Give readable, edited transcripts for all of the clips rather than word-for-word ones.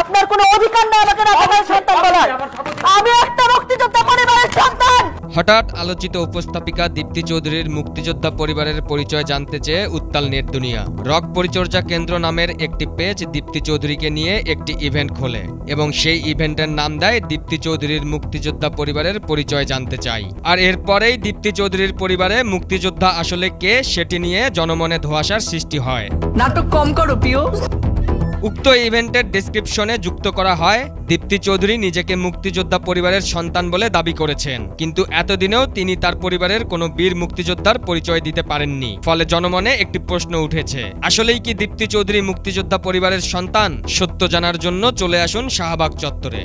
আপনার কোনো অধিকার নেই আমাকে রাজাকার সন্তান বলার। আমি একটা মুক্তিযোদ্ধা পরিবারের সন্তান। হঠাৎ আলোচিত উপস্থাপিকা দীপ্তি চৌধুরীর মুক্তিযোদ্ধা পরিবারের পরিচয় জানতে চেয়ে উত্তাল নেট দুনিয়া। রক পরিচর্যা কেন্দ্র নামের একটি পেজ দীপ্তি চৌধুরীকে নিয়ে একটি ইভেন্ট খোলে এবং সেই ইভেন্টের নাম দেয় দীপ্তি চৌধুরীর মুক্তিযোদ্ধা পরিবারের পরিচয় জানতে চাই। আর এরপরেই দীপ্তি চৌধুরীর পরিবারে মুক্তিযোদ্ধা আসলে কে সেটি নিয়ে জনমনে ধোঁয়াশার সৃষ্টি হয়। নাটক কম করো প্রিয়। উক্ত ইভেন্টের ডেসক্রিপশনে যুক্ত করা হয় দীপ্তি চৌধুরী নিজেকে মুক্তিযোদ্ধা পরিবারের সন্তান বলে দাবি করেছেন, কিন্তু এতদিনেও তিনি তার পরিবারের কোনো বীর মুক্তিযোদ্ধার পরিচয় দিতে পারেননি। ফলে জনমনে একটি প্রশ্ন উঠেছে, আসলেই কি দীপ্তি চৌধুরী মুক্তিযোদ্ধা পরিবারের সন্তান? সত্য জানার জন্য চলে আসুন শাহবাগ চত্বরে।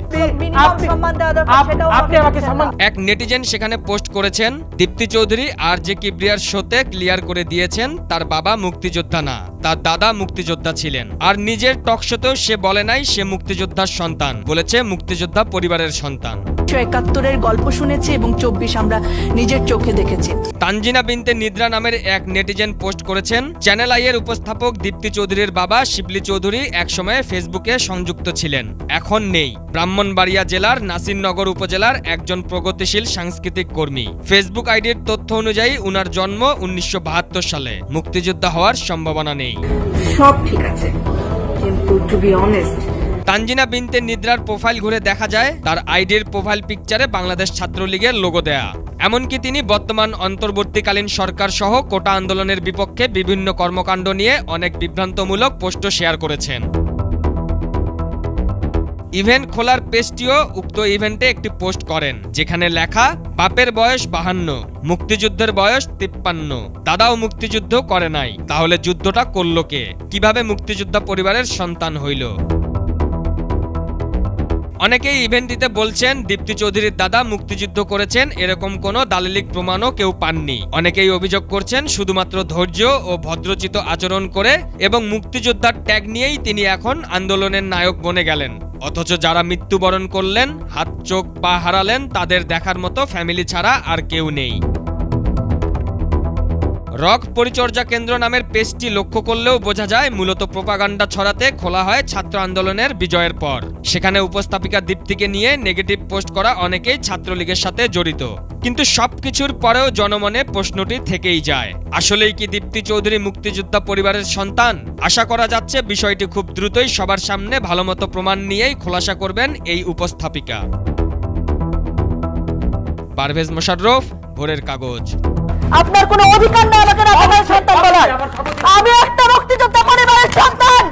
এক নেটিজেন সেখানে পোস্ট করেছেন, দীপ্তি চৌধুরী RJ কিবরিয়ার শোতে ক্লিয়ার করে দিয়েছেন তার বাবা মুক্তিযোদ্ধা না, তার দাদা মুক্তিযোদ্ধা ছিলেন। আর নিজের টকশোতেও সে বলে নাই সে মুক্তিযোদ্ধার সন্তান, বলেছে মুক্তিযোদ্ধা পরিবারের সন্তান। 71-এর গল্প শুনেছি এবং 24 আমরা নিজের চোখে দেখেছি। তানজিনা বিনতে নিদ্রা নামের এক নেটিজেন পোস্ট করেছেন, চ্যানেল আই এর উপস্থাপক দীপ্তি চৌধুরীর বাবা শিবলি চৌধুরী একসময় ফেসবুকে সংযুক্ত ছিলেন, এখন নেই। ব্রাহ্মণবাড়িয়া জেলার নাসিরনগর উপজেলার একজন প্রগতিশীল সাংস্কৃতিক কর্মী। ফেসবুক আইডির তথ্য অনুযায়ী উনার জন্ম 1972 সালে। মুক্তিযোদ্ধা হওয়ার সম্ভাবনা নেই। সব ঠিক আছে, কিন্তু টু বি অনেস্ট, তানজিনা বিনতে নিদ্রার প্রোফাইল ঘুরে দেখা যায় তার আইডির প্রোফাইল পিকচারে বাংলাদেশ ছাত্রলীগের লোগো দেয়া। এমনকি তিনি বর্তমান অন্তর্বর্তীকালীন সরকার সহ কোটা আন্দোলনের বিপক্ষে বিভিন্ন কর্মকাণ্ড নিয়ে অনেক বিভ্রান্তমূলক পোস্টও শেয়ার করেছেন। ইভেন্ট খোলার পেজটিও উক্ত ইভেন্টে একটি পোস্ট করেন, যেখানে লেখা, বাপের বয়স 52, মুক্তিযুদ্ধের বয়স 53, দাদাও মুক্তিযুদ্ধ করে নাই, তাহলে যুদ্ধটা করলো কে? কিভাবে মুক্তিযোদ্ধা পরিবারের সন্তান হইল? অনেকেই ইভেন্টটিতে বলছেন দীপ্তি চৌধুরীর দাদা মুক্তিযুদ্ধ করেছেন, এরকম কোনো দালিলিক প্রমাণও কেউ পাননি। অনেকেই অভিযোগ করছেন শুধুমাত্র ধৈর্য ও ভদ্রচিত আচরণ করে এবং মুক্তিযোদ্ধার ট্যাগ নিয়েই তিনি এখন আন্দোলনের নায়ক বনে গেলেন। অথচ যারা মৃত্যুবরণ করলেন, হাত চোখ পা হারালেন, তাদের দেখার মতো ফ্যামিলি ছাড়া আর কেউ নেই। রক পরিচর্যা কেন্দ্র নামের পেজটি লক্ষ্য করলেও বোঝা যায় মূলত প্রোপাগান্ডা ছড়াতে খোলা হয় ছাত্র আন্দোলনের বিজয়ের পর। সেখানে উপস্থাপিকা দীপ্তিকে নিয়ে নেগেটিভ পোস্ট করা অনেকেই ছাত্রলীগের সাথে জড়িত। কিন্তু সবকিছুর পরেও জনমনে প্রশ্নটি থেকেই যায়, আসলেই কি দীপ্তি চৌধুরী মুক্তিযোদ্ধা পরিবারের সন্তান? আশা করা যাচ্ছে বিষয়টি খুব দ্রুতই সবার সামনে ভালোমতো প্রমাণ নিয়েই খোলাসা করবেন এই উপস্থাপিকা। পারভেজ মোশাররফ, ভোরের কাগজ। আপনার কোনো অধিকার নেই আমাকে রাজাকার সন্তান বলার। আমি একটা মুক্তিযোদ্ধা পরিবারের সন্তান।